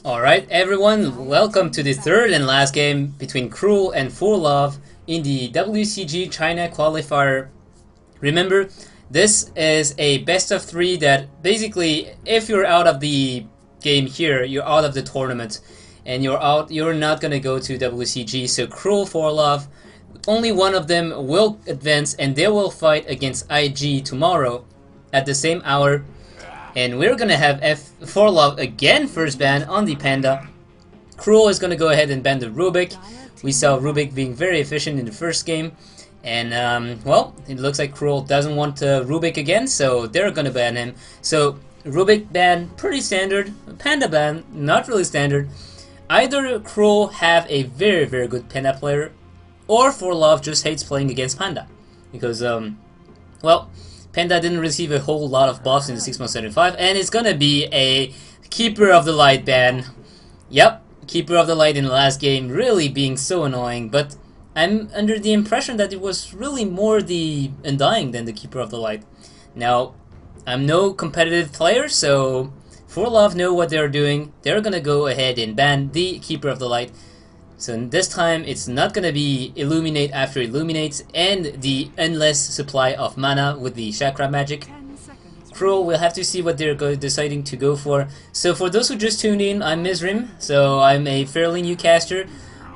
Alright everyone, welcome to the third and last game between Cruel and For Love in the WCG China Qualifier. Remember, this is a best of three that basically, if you're out of the game here, you're out of the tournament and you're not gonna go to WCG. So Cruel, For Love, only one of them will advance and they will fight against IG tomorrow at the same hour. And we're gonna have For Love again first ban on the Panda. Cruel is gonna go ahead and ban the Rubik. We saw Rubik being very efficient in the first game. And, well, it looks like Cruel doesn't want Rubik again, so they're gonna ban him. So, Rubik ban, pretty standard. Panda ban, not really standard. Either Cruel have a very, very good Panda player, or For Love just hates playing against Panda. Because, well, Panda didn't receive a whole lot of buffs in the 6.75, and it's gonna be a Keeper of the Light ban. Yep, Keeper of the Light in the last game really being so annoying, but I'm under the impression that it was really more the Undying than the Keeper of the Light. Now, I'm no competitive player, so For Love know what they're doing. They're gonna go ahead and ban the Keeper of the Light. So this time, it's not gonna be Illuminate after Illuminates and the endless supply of mana with the Chakra magic. Cruel, we'll have to see what they're deciding to go for. So for those who just tuned in, I'm Myzzrym, so I'm a fairly new caster.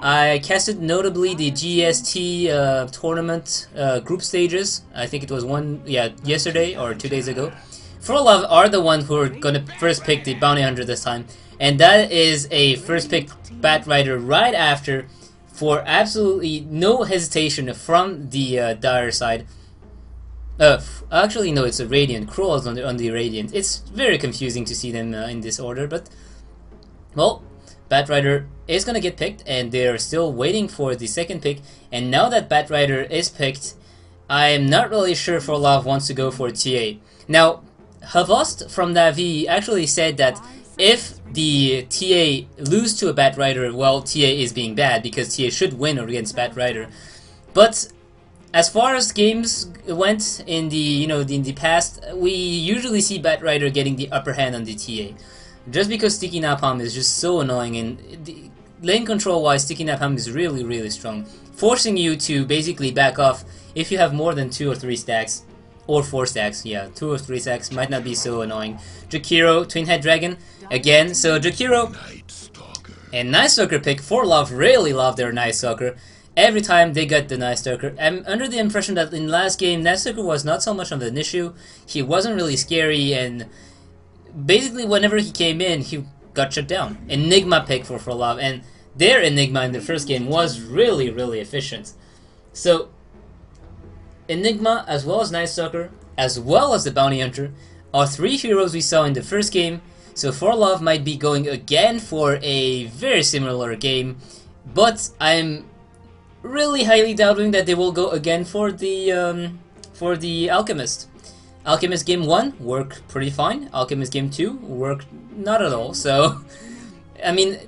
I casted notably the GST tournament group stages. I think it was yesterday or 2 days ago. For Love are the ones who are gonna first pick the Bounty Hunter this time. And that is a first pick Bat Rider right after, for absolutely no hesitation from the Dire side. Actually no, it's a Radiant. Cruel is on the Radiant. It's very confusing to see them in this order, but well, Bat Rider is gonna get picked, and they're still waiting for the second pick. And now that Bat Rider is picked, I'm not really sure For Love wants to go for TA. Now, Havost from Navi actually said that if the TA lose to a Bat Rider, well, TA is being bad because TA should win against Bat Rider. But as far as games went in the in the past, we usually see Bat Rider getting the upper hand on the TA, just because Sticky Napalm is just so annoying, and the lane control wise, Sticky Napalm is really strong, forcing you to basically back off if you have more than 2 or 3 stacks. Or 4 stacks, yeah, 2 or 3 stacks might not be so annoying. Jakiro, Twin Head Dragon, again, so Jakiro and Night Stalker pick. For Love really love their Night Stalker. Every time they got the Night Stalker. I'm under the impression that in last game, Night Stalker was not so much of an issue. He wasn't really scary, and basically whenever he came in, he got shut down. Enigma pick for Love, and their Enigma in the first game was really efficient. So, Enigma, as well as Night Stalker, as well as the Bounty Hunter, are 3 heroes we saw in the first game, so For Love might be going again for a very similar game, but I'm really highly doubting that they will go again for the Alchemist. Alchemist game 1 worked pretty fine, Alchemist game 2 worked not at all, so I mean,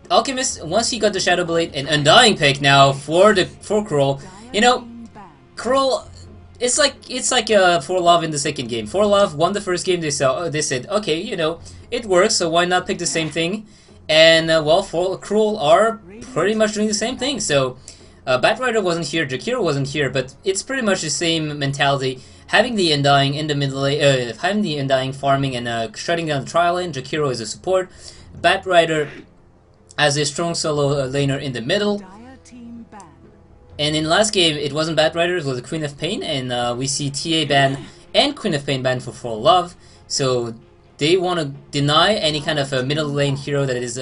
Alchemist, once he got the Shadow Blade and Undying pick now for Cruel, Cruel, it's like For Love in the second game. For Love won the first game. They said, okay, it works, so why not pick the same thing? And well, For Cruel are pretty much doing the same thing. So Bat Rider wasn't here, Jakiro wasn't here, but it's pretty much the same mentality. Having the Undying in the middle lane, having the Undying farming and shutting down the trial lane. Jakiro is a support. Bat Rider as a strong solo laner in the middle. And in last game, it wasn't Bat Rider, it was the Queen of Pain, and we see TA ban and Queen of Pain ban for Love. So they want to deny any kind of a middle lane hero that is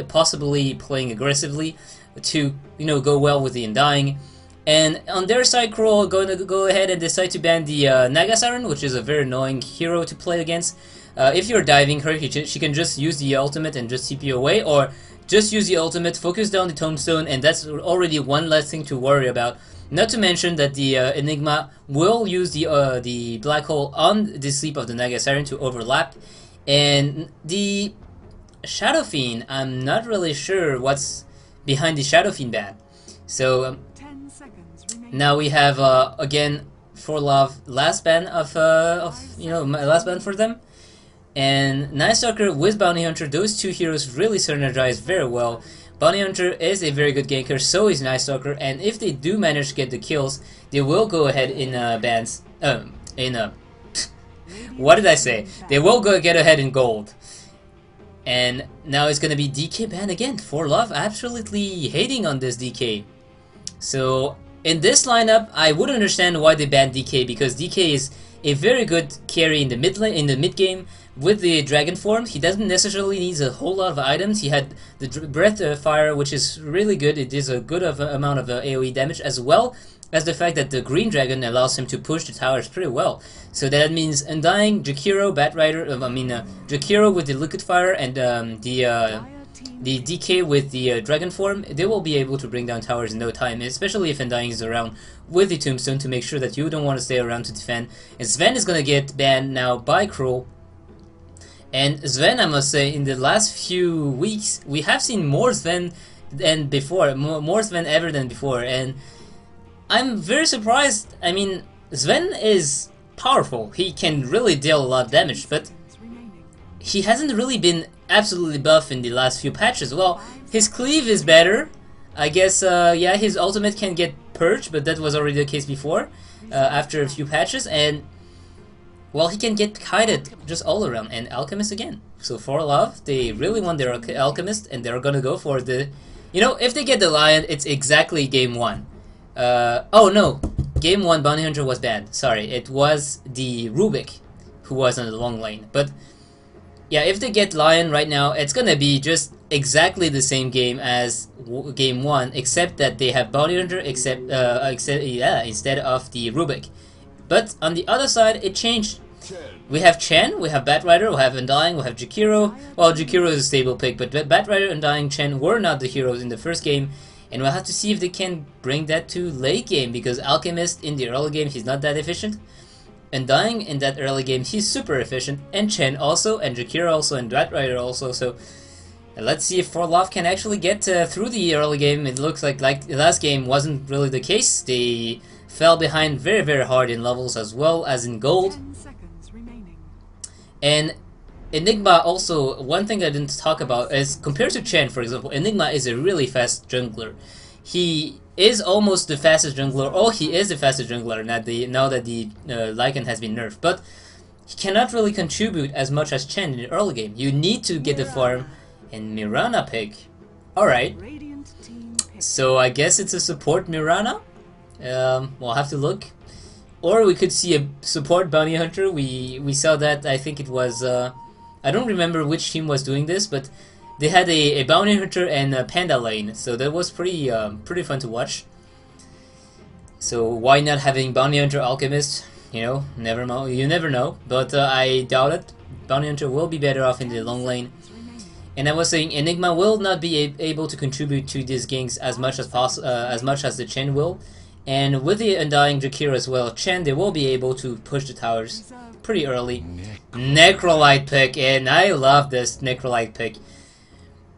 possibly playing aggressively to go well with the Undying. And on their side, Cruel are going to go ahead and decide to ban the Naga Siren, which is a very annoying hero to play against. If you're diving her, she can just use the ultimate and just TP away, or just use the ultimate, focus down the tombstone, and that's already one less thing to worry about. Not to mention that the Enigma will use the black hole on the sleep of the Naga Siren to overlap, and the Shadow Fiend, I'm not really sure what's behind the Shadow Fiend ban. So now we have again For Love last ban of last ban for them. And Night Stalker with Bounty Hunter, those two heroes really synergize very well. Bounty Hunter is a very good ganker, so is Night Stalker, and if they do manage to get the kills, they will go ahead in bans. What did I say? They will get ahead in gold. And now it's gonna be DK ban again. For Love absolutely hating on this DK. So in this lineup, I would understand why they banned DK, because DK is a very good carry in the mid game with the dragon form. He doesn't necessarily need a whole lot of items. He had the breath fire, which is really good. It is a good amount of AoE damage, as well as the fact that the green dragon allows him to push the towers pretty well. So that means Undying, Jakiro, Batrider, Jakiro with the liquid fire, and the DK with the dragon form, they will be able to bring down towers in no time, especially if Undying is around with the tombstone to make sure that you don't want to stay around to defend. And Sven is going to get banned now by Cruel. And Sven, I must say, in the last few weeks, we have seen more Sven than before, more Sven ever than before, and I'm very surprised. I mean, Sven is powerful, he can really deal a lot of damage, but he hasn't really been absolutely buff in the last few patches. Well, his cleave is better, I guess. Yeah, his ultimate can get purged, but that was already the case before, after a few patches, and well, he can get kited just all around. And Alchemist again. So for Love, they really want their Alchemist, and they're gonna go for the, you know, if they get the Lion, it's exactly game 1. Oh no, game 1 Bounty Hunter was banned. Sorry, it was the Rubik who was on the long lane. But yeah, if they get Lion right now, it's gonna be just exactly the same game as game 1, except that they have Bounty Hunter, instead of the Rubik. But on the other side, it changed. We have Chen, we have Batrider, we have Undying, we have Jakiro. Well, Jakiro is a stable pick, but Batrider, Undying, Chen were not the heroes in the first game. And we'll have to see if they can bring that to late game, because Alchemist in the early game, he's not that efficient. Undying in that early game, he's super efficient. And Chen also, and Jakiro also, and Batrider also. So let's see if Forlov can actually get through the early game. It looks like the last game wasn't really the case. They fell behind very, very hard in levels as well as in gold. And Enigma also, one thing I didn't talk about is, compared to Chen, for example, Enigma is a really fast jungler. He is almost the fastest jungler, or he is the fastest jungler now that the Lycan has been nerfed. But he cannot really contribute as much as Chen in the early game. You need to get the farm, and Mirana pick. Alright, so I guess it's a support Mirana. We'll have to look. Or we could see a support Bounty Hunter. We saw that, I think it was, I don't remember which team was doing this, but they had a Bounty Hunter and a Panda lane, so that was pretty fun to watch. So why not having Bounty Hunter Alchemist? You know, you never know, but I doubt it. Bounty Hunter will be better off in the long lane. And I was saying Enigma will not be able to contribute to these ganks as much as the Chen will. And with the Undying Jakiro as well, Chen, they will be able to push the towers pretty early. Necrolite pick, and I love this Necrolite pick.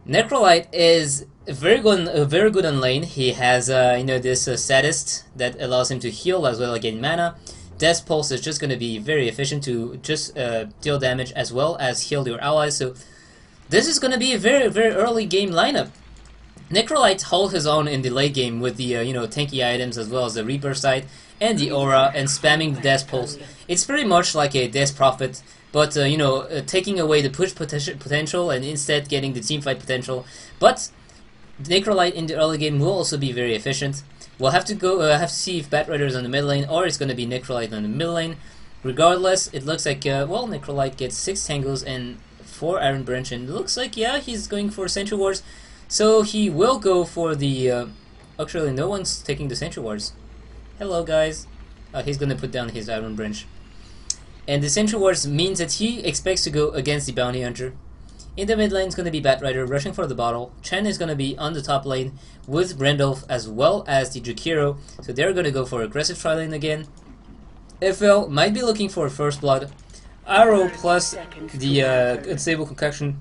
Necrolite is very good on lane. He has you know, this sadist that allows him to heal as well, again mana. Death Pulse is just going to be very efficient to just deal damage as well as heal your allies. So this is going to be a very, very early game lineup. Necrolite holds his own in the late game with the you know, tanky items as well as the Reaper sight and the aura and spamming the Death Pulse. It's pretty much like a Death Prophet, but you know, taking away the push potential and instead getting the teamfight potential. But Necrolite in the early game will also be very efficient. We'll have to see if Batrider is on the mid lane or it's going to be Necrolite on the mid lane. Regardless, it looks like well, Necrolite gets 6 tangles and 4 Iron Branch, and it looks like, yeah, he's going for Sentry Wars. So he will go for the... actually, no one's taking the Sentry Wars. Hello, guys. He's gonna put down his Iron Branch. And the Sentry Wars means that he expects to go against the Bounty Hunter. In the mid lane is gonna be Batrider rushing for the bottle. Chen is gonna be on the top lane with Randolph as well as the Jakiro. So they're gonna go for aggressive tri-lane again. FL might be looking for First Blood. Arrow plus the Unstable Concoction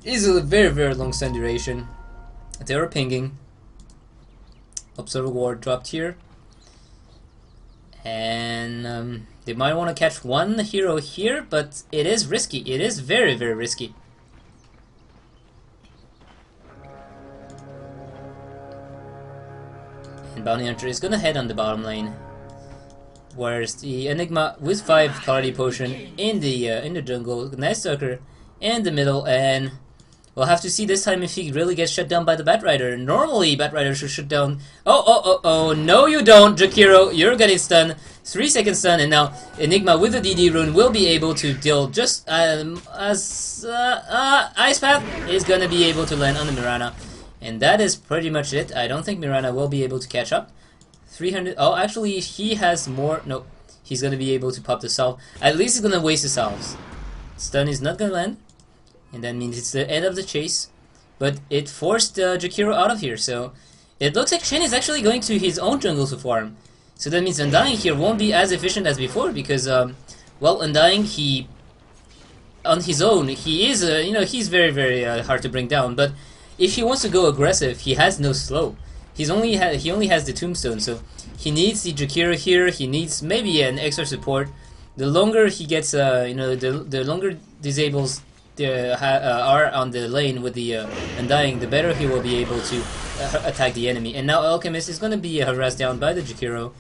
is a very, very long stun duration. They are pinging. Observer Ward dropped here. And they might want to catch one hero here, but it is risky. It is very, very risky. And Bounty Hunter is gonna head on the bottom lane, whereas the Enigma with 5 Clarity Potion in the jungle, Night Stalker in the middle, and we'll have to see this time if he really gets shut down by the Batrider. Normally, Batrider should shut down. Oh, no you don't, Jakiro, you're getting stunned. 3-second stun, and now Enigma with the DD rune will be able to deal just as Ice Path is gonna be able to land on the Mirana. And that is pretty much it. I don't think Mirana will be able to catch up. 300. Oh, actually, he has more. No, he's gonna be able to pop the salve. At least he's gonna waste the salves. Stun is not gonna land, and that means it's the end of the chase. But it forced Jakiro out of here, so it looks like Shen is actually going to his own jungle to farm. So that means Undying here won't be as efficient as before because, well, Undying, he on his own, he is you know, he's very, very hard to bring down. But if he wants to go aggressive, he has no slow. He only has the Tombstone, so he needs the Jakiro here. He needs maybe an extra support. The longer he gets, you know, the longer disables are on the lane with the Undying, the better he will be able to attack the enemy. And now Alchemist is going to be harassed down by the Jakiro.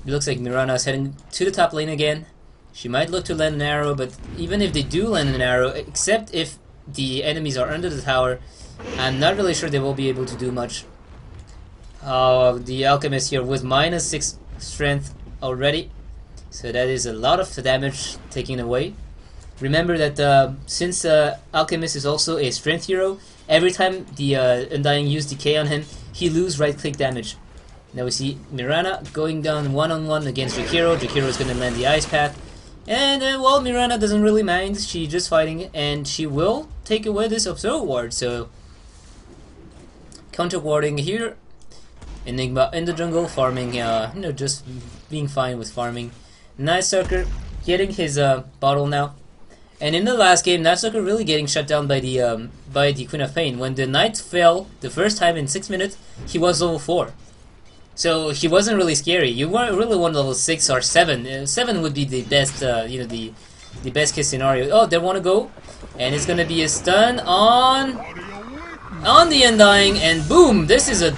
It looks like Mirana is heading to the top lane again. She might look to land an arrow, but even if they do land an arrow, except if the enemies are under the tower, I'm not really sure they will be able to do much. The Alchemist here with -6 strength already, so that is a lot of damage taken away. Remember that since Alchemist is also a strength hero, every time the Undying use decay on him, he loses right-click damage. Now we see Mirana going down one-on-one against Jakiro. Jakiro is going to land the Ice Path. And, well, Mirana doesn't really mind. She's just fighting, and she will take away this Observe Ward, so counter-warding here. Enigma in the jungle, farming, you know, just being fine with farming. Night Stalker getting his bottle now. And in the last game, Night Stalker really getting shut down by the Queen of Pain. When the Knight fell the first time in 6 minutes, he was level 4. So he wasn't really scary. You really want level 6 or 7. 7 would be the best, you know, the best case scenario. Oh, they want to go, and it's gonna be a stun on the Undying, and boom! This is a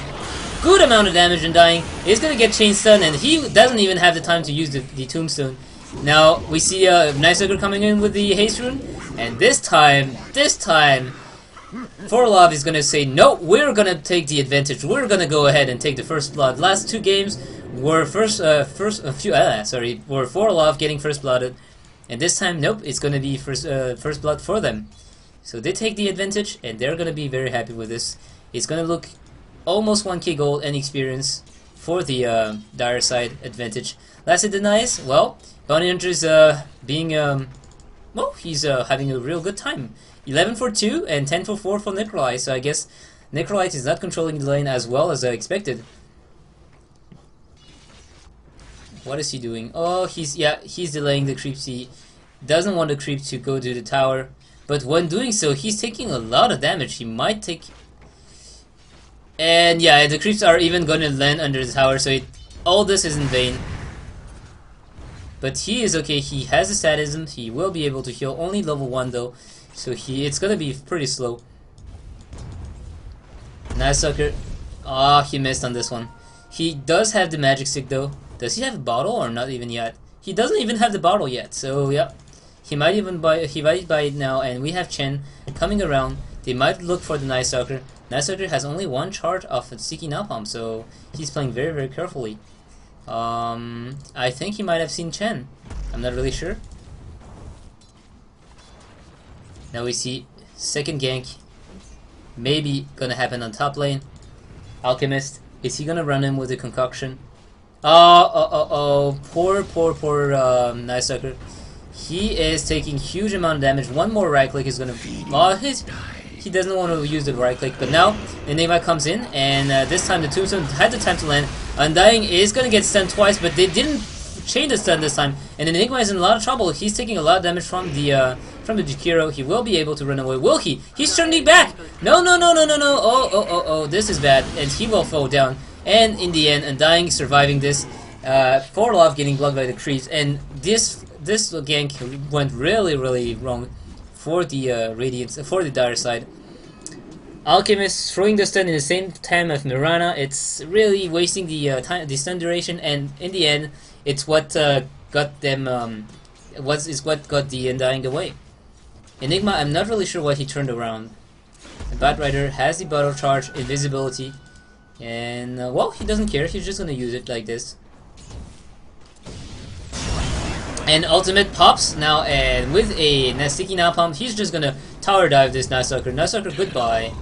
good amount of damage. Undying is gonna get chain stun, and he doesn't even have the time to use the Tombstone. Now we see Night Stalker coming in with the haste rune, and this time. Forlov is gonna say, no, we're gonna take the advantage. We're gonna go ahead and take the first blood. Last 2 games were were Forlov getting first blooded, and this time, nope, it's gonna be first blood for them. So they take the advantage, and they're gonna be very happy with this. It's gonna look almost 1k gold and experience for the dire side advantage. Last it denies, well, Bounty Hunter is being well, he's having a real good time. 11 for 2 and 10 for 4 for Necrolite, so I guess Necrolite is not controlling the lane as well as I expected. What is he doing? Oh, he's delaying the creeps. He doesn't want the creep to go to the tower, but when doing so, he's taking a lot of damage. He might take... And yeah, the creeps are even going to land under the tower, so all this is in vain. But he is okay. He has a statism. He will be able to heal only level 1 though. So it's gonna be pretty slow. Night Stalker. Ah, he missed on this one. He does have the magic stick though. Does he have a bottle or not even yet? He doesn't even have the bottle yet. So yeah, he might buy it now. And we have Chen coming around. They might look for the Night Stalker. Night Stalker has only 1 charge of Seeking Napalm, so he's playing very, very carefully. I think he might have seen Chen. I'm not really sure. Now we see second gank, maybe gonna happen on top lane. Alchemist, is he gonna run in with the concoction? Poor Night Stalker. He is taking huge amount of damage. One more right click is gonna be... he doesn't want to use the right click, but now Enigma comes in, and this time the Tombstone had the time to land. Undying is gonna get stunned twice, but they didn't chain the stun this time, and Enigma is in a lot of trouble. He's taking a lot of damage from the Jakiro. He will be able to run away. Will he? He's turning back! No. Oh, this is bad, and he will fall down. And in the end, Undying surviving this. For Love getting blocked by the creeps, and this gank went really wrong for the Radiance, for the Dire side. Alchemist throwing the stun in the same time as Mirana, it's really wasting the the stun duration, and in the end, it's what got them. What got the Undying away. Enigma, I'm not really sure what he turned around. The Batrider has the Battle Charge, Invisibility, and well, he doesn't care. He's just gonna use it like this. And ultimate pops now, and with a sticky napalm, he's just gonna tower dive this Nightsucker. Nightsucker, goodbye.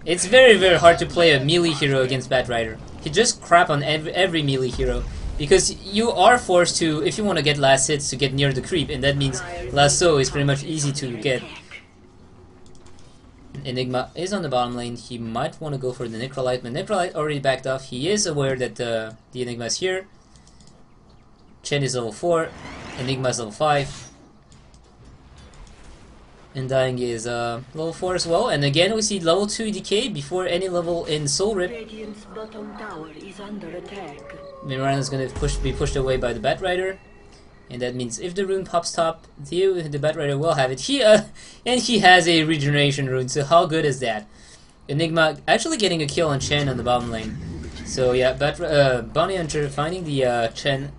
It's very hard to play a melee hero against Batrider. He just crap on every melee hero, because you are forced to, if you want to get last hits, to get near the creep, and that means lasso is pretty much easy to get. Enigma is on the bottom lane. He might want to go for the Necrolite, but Necrolite already backed off. He is aware that the Enigma is here. Chen is level 4, Enigma is level 5. Undying is level 4 as well, and again we see level 2 decay before any level in Soul Rip. Radiant's bottom tower is under attack. Mirana is going to be pushed away by the Batrider, and that means if the rune pops top, the Batrider will have it. And he has a regeneration rune, so how good is that? Enigma actually getting a kill on Chen on the bottom lane. So yeah, Bounty Hunter finding the Chen.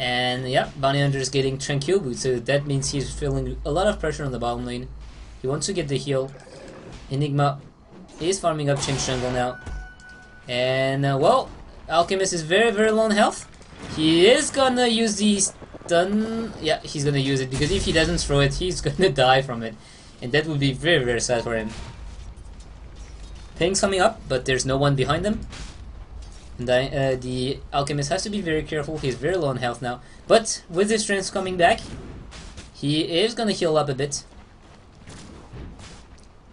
And yeah, Bounty Hunter is getting Tranquil Boot, so that means he's feeling a lot of pressure on the bottom lane. He wants to get the heal. Enigma is farming up Chen's jungle now. And well, Alchemist is very low on health. He is gonna use the stun. Yeah, he's gonna use it, because if he doesn't throw it, he's gonna die from it. And that would be very sad for him. Ping's coming up, but there's no one behind them. And the Alchemist has to be very careful. He's very low on health now. But with his strength coming back, he is going to heal up a bit.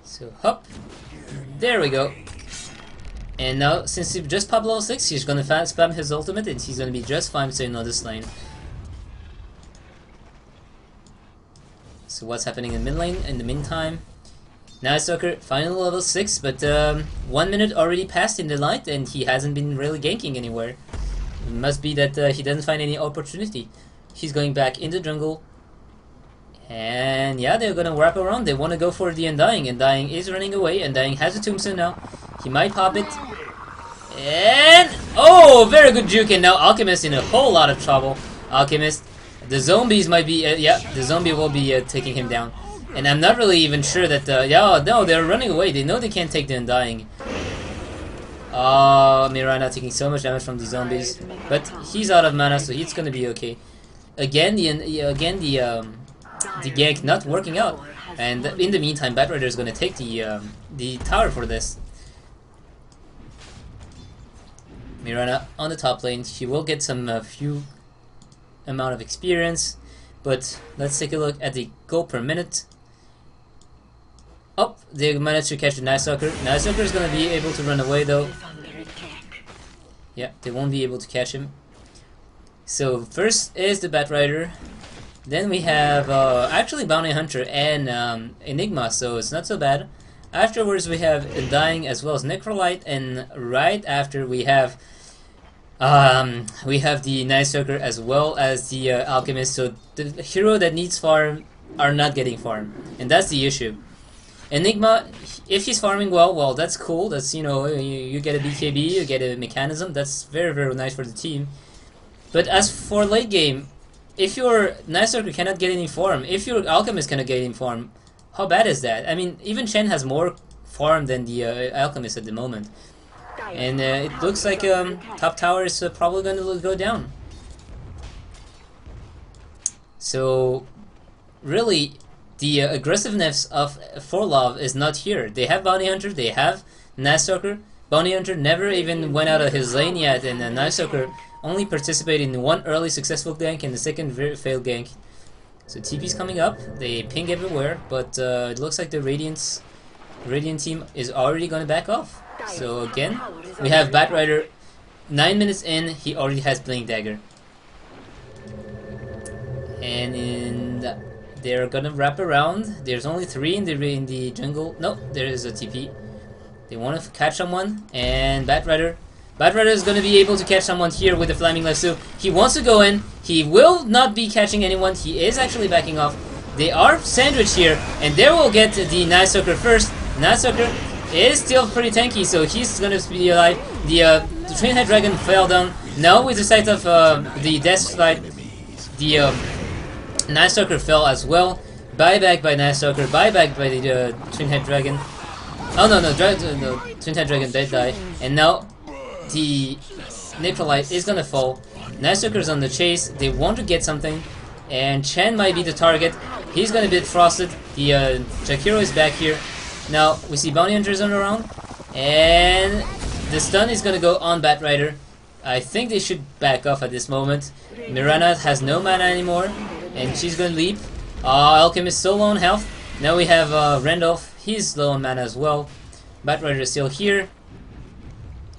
So, hop. There we go. And now, since he just popped level 6, he's going to spam his ultimate, and he's going to be just fine staying on this lane. So what's happening in mid lane in the meantime? Nightsucker, final level 6, but 1 minute already passed in the light, and he hasn't been really ganking anywhere. It must be that he doesn't find any opportunity. He's going back in the jungle, and yeah, they're gonna wrap around. They want to go for the Undying. Undying is running away. Undying has a tombstone now. He might pop it, and oh, very good juke. And now Alchemist in a whole lot of trouble. Alchemist, the zombies might be yeah, the zombie will be taking him down. And I'm not really even sure that yeah, no, they're running away. They know they can't take the Undying. Mirana taking so much damage from the zombies, but he's out of mana, so he's gonna be okay. Again, the gank not working out, and in the meantime, Batrider is gonna take the tower for this. Mirana on the top lane. She will get some few amount of experience, but let's take a look at the goal per minute. Oh, they managed to catch the Nightsucker. Nightsucker is going to be able to run away though. Yeah, they won't be able to catch him. So first is the Batrider. Then we have actually Bounty Hunter and Enigma, so it's not so bad. Afterwards we have Undying as well as Necrolite, and right after we have the Nightsucker as well as the Alchemist. So the hero that needs farm are not getting farm, and that's the issue. Enigma, if he's farming well, that's cool. That's, you know, you get a BKB, you get a mechanism. That's very nice for the team. But as for late game, if your Nightsucker cannot get any farm, if your Alchemist cannot get any farm, how bad is that? I mean, even Chen has more farm than the Alchemist at the moment. And it looks like top tower is probably going to go down. So, really, the aggressiveness of ForLove is not here. They have Bounty Hunter, they have Nightsucker. Bounty Hunter never even went out of his lane yet, and Nightsucker only participated in one early successful gank and the second failed gank. So TP's coming up, they ping everywhere, but it looks like the Radiant team is already going to back off. So again, we have Batrider 9 minutes in, he already has Blink Dagger. And they're gonna wrap around. There's only 3 in the jungle. No, there is a TP. They want to catch someone, and Batrider Batrider is going to be able to catch someone here with the Flaming Lasso. He wants to go in. He will not be catching anyone. He is actually backing off. They are sandwiched here, and there will get the Night Stalker first. Night Stalker is still pretty tanky, so he's going to be alive. The Twin Head Dragon fell down. Now with the sight of the Death Slide, the Night Stalker fell as well. Buyback by Night Stalker, buyback by the Twin Head Dragon. Oh no, the Twin Head Dragon did die. And now the Necrolite is gonna fall. Night Stalker's on the chase. They want to get something. And Chen might be the target. He's gonna be frosted. The Jakiro is back here. Now we see Bounty Hunters on around. And the stun is gonna go on Batrider. I think they should back off at this moment. Mirana has no mana anymore. And she's gonna leap. Alchemist so low on health. Now we have Randolph. He's low on mana as well. Batrider is still here.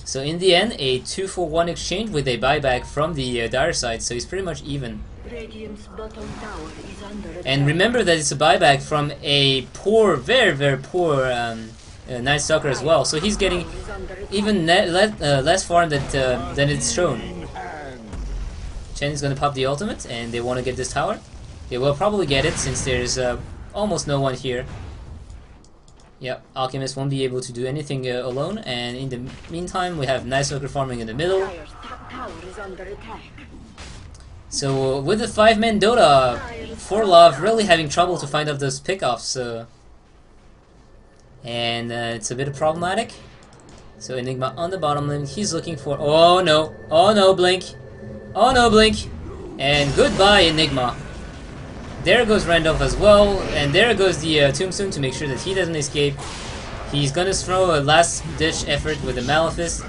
So in the end, a 2-for-1 exchange with a buyback from the dire side. So it's pretty much even. And remember that it's a buyback from a poor, very poor Night Stalker as well. So he's getting even less farm than it's shown. Chen is gonna pop the ultimate, and they want to get this tower. They will probably get it since there's almost no one here. Yep, Alchemist won't be able to do anything alone, and in the meantime we have Night Stalker farming in the middle. So with the 5-man Dota, 4Love really having trouble to find out those pickoffs, and it's a bit problematic. So Enigma on the bottom lane, he's looking for... Oh no, Blink! Oh no, Blink! And goodbye, Enigma. There goes Randolph as well, and there goes the Tombstone to make sure that he doesn't escape. He's gonna throw a last-ditch effort with the Malefice,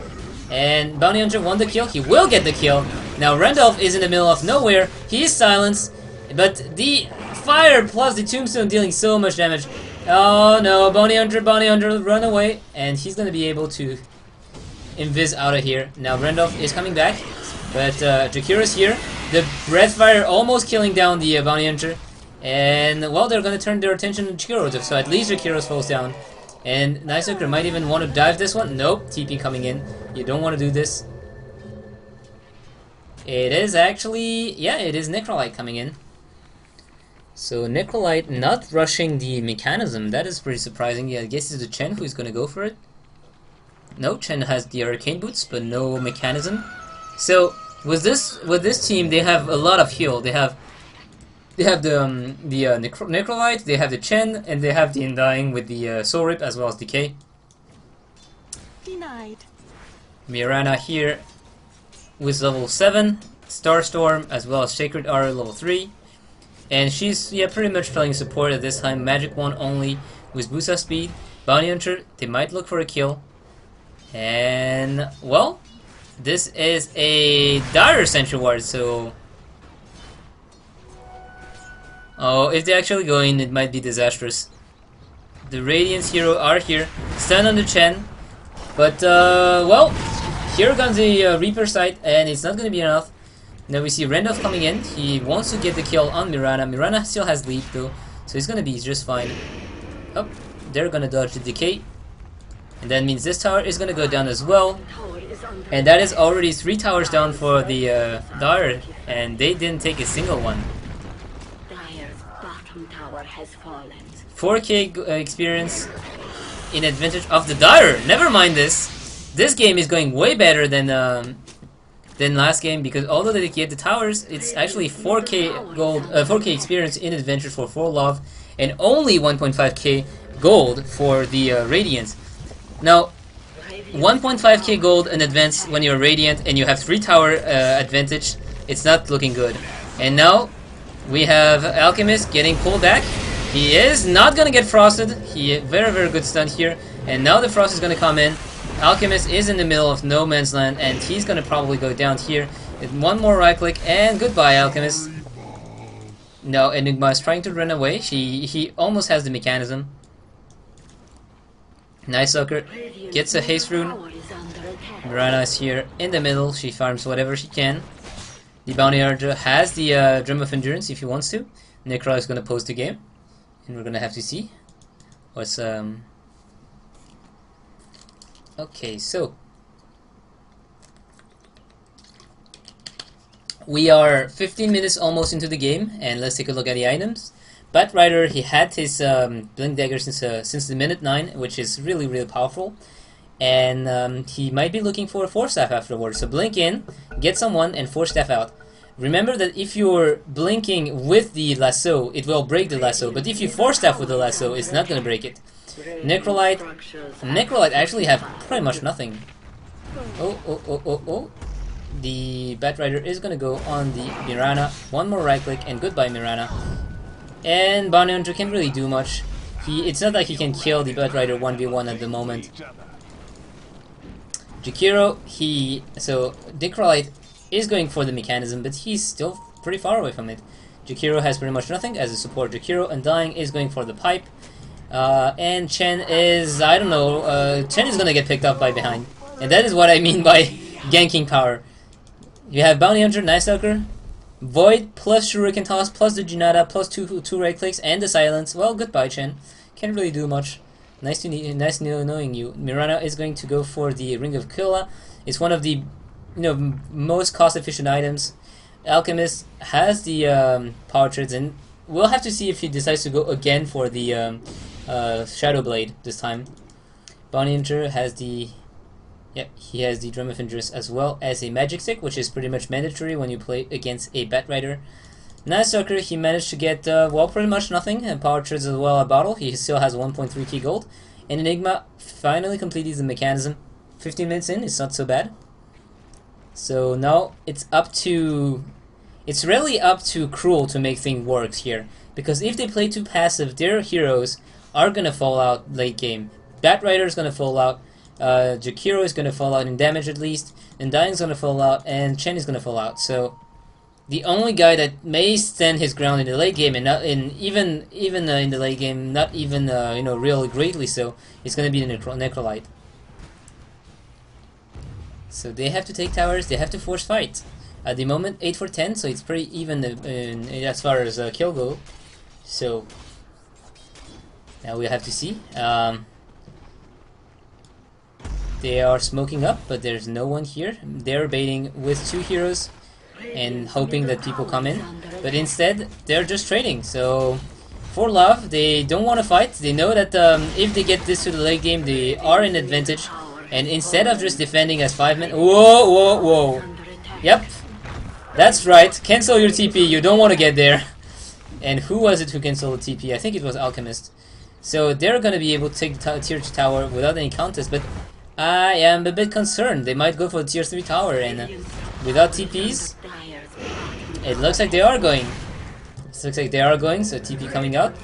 and Bounty Hunter won the kill. He will get the kill. Now Randolph is in the middle of nowhere. He is silenced, but the fire plus the Tombstone dealing so much damage. Oh no, Bounty Hunter, run away, and he's gonna be able to invis out of here. Now Randolph is coming back, but Jakira's here. The Breathfire almost killing down the Bounty Hunter. And, well, they're gonna turn their attention to Jakiro, so at least Jakiro falls down. And Night Stalker might even want to dive this one. Nope, TP coming in. You don't want to do this. It is actually... yeah, it is Necrolite coming in. So Necrolite not rushing the Mechanism. That is pretty surprising. Yeah, I guess it's the Chen who's gonna go for it. No, Chen has the Arcane Boots, but no Mechanism. So, with this team, they have a lot of heal. They have the Necrolite, they have the Chen, and they have the Undying with the Soul Rip as well as Decay. Denied. Mirana here with level 7, Starstorm as well as Sacred Aura level 3. And she's pretty much playing support at this time. Magic Wand only with Busa speed. Bounty Hunter, they might look for a kill. And, well, this is a dire Sentry Ward, so... oh, if they actually go in, it might be disastrous. The Radiance hero are here. Stun on the Chen. But, well, here comes the Reaper sight, and it's not going to be enough. Now we see Randolph coming in. He wants to get the kill on Mirana. Mirana still has lead, though, so he's going to be just fine. Oh, they're going to dodge the Decay. And that means this tower is going to go down as well. And that is already 3 towers down for the Dire, and they didn't take a single one. 4k experience in advantage of the Dire. Never mind this. This game is going way better than last game, because although they get the towers, it's actually 4k gold, 4k experience in advantage for 4Love, and only 1.5k gold for the Radiant. Now, 1.5k gold in advance when you're Radiant and you have 3 tower advantage, it's not looking good. And now we have Alchemist getting pulled back. He is not gonna get frosted. He very good stun here. And now the frost is gonna come in. Alchemist is in the middle of no man's land, and he's gonna probably go down here. One more right click, and goodbye, Alchemist. No, Enigma is trying to run away. He almost has the Mechanism. Night Stalker gets a haste rune. Mirana is here in the middle. She farms whatever she can. The Bounty Hunter has the Drum of Endurance if he wants to. Necro is gonna pose the game, and we're gonna have to see what's Okay, so We are 15 minutes almost into the game, and let's take a look at the items. Batrider, he had his Blink Dagger since the minute 9, which is really, really powerful. And he might be looking for a Force Staff afterwards. So blink in, get someone, and Force Staff out. Remember that if you're blinking with the lasso, it will break the lasso. But if you Force Staff with the lasso, it's not going to break it. Necrolite actually have pretty much nothing. Oh. The Batrider is going to go on the Mirana. One more right click, and goodbye Mirana. And Bounty Hunter can't really do much. It's not like he can kill the Batrider 1v1 at the moment. Jakiro, so Necrolite is going for the mechanism, but he's still pretty far away from it. Jakiro has pretty much nothing as a support. Jakiro Undying is going for the pipe. And Chen is, I don't know, Chen is gonna get picked up by behind. And that is what I mean by ganking power. You have Bounty Hunter, Night Stalker, Void plus Shuriken Toss plus the Junata plus two right clicks and the Silence. Well, goodbye Chen. Can't really do much. Nice knowing you. Mirana is going to go for the Ring of Killa. It's one of the most cost-efficient items. Alchemist has the Power Treads, and we'll have to see if he decides to go again for the Shadow Blade this time. Bounty Hunter has the he has the Drum of Interest as well as a Magic Stick, which is pretty much mandatory when you play against a Batrider. Night Stalker, he managed to get, well, pretty much nothing, and Power Treads as well a bottle. He still has 1.3k gold. And Enigma finally completed the mechanism. 15 minutes in, it's not so bad. So now it's really up to Cruel to make things work here. Because if they play too passive, their heroes are gonna fall out late game. Batrider is gonna fall out. Jakiro is gonna fall out in damage at least. And Dying's gonna fall out, and Chen is gonna fall out. So the only guy that may stand his ground in the late game, and not even in the late game, not even really greatly so, is going to be the Necrolite. So they have to take towers. They have to force fight. At the moment, 8 for 10, so it's pretty even as far as kill go. So now we have to see. They are smoking up, but there's no one here. They're baiting with 2 heroes and hoping that people come in, but instead they're just trading. So for love, they don't want to fight. They know that if they get this to the late game, they are in advantage, and instead of just defending as 5 men, whoa, yep, that's right, cancel your TP, you don't want to get there. And who was it who canceled the TP? I think it was Alchemist. So they're gonna be able to take the tier 2 tower without any contest, but I am a bit concerned. They might go for the tier 3 tower, and without TPs, it looks like they are going. So TP coming out.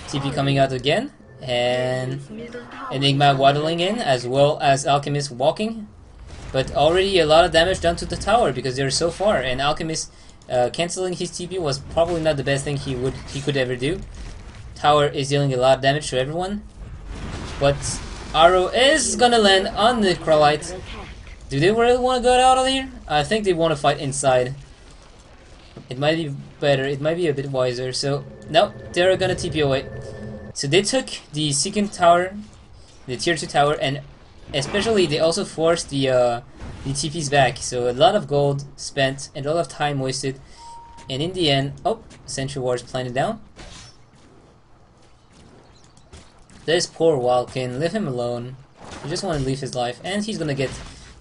TP coming out again. And Enigma waddling in, as well as Alchemist walking. But already a lot of damage done to the tower because they're so far. And Alchemist cancelling his TP was probably not the best thing he could ever do. Tower is dealing a lot of damage to everyone. But Arrow is gonna land on the Necrolite. Do they really want to get out of here? I think they want to fight inside. It might be better, it might be a bit wiser. So, no, they're gonna TP away. So they took the second tower, the tier 2 tower, and especially they also forced the TPs back. So a lot of gold spent and a lot of time wasted. And in the end, Sentry Wars planted down. This poor Walkin, leave him alone. You just want to leave his life, and he's gonna get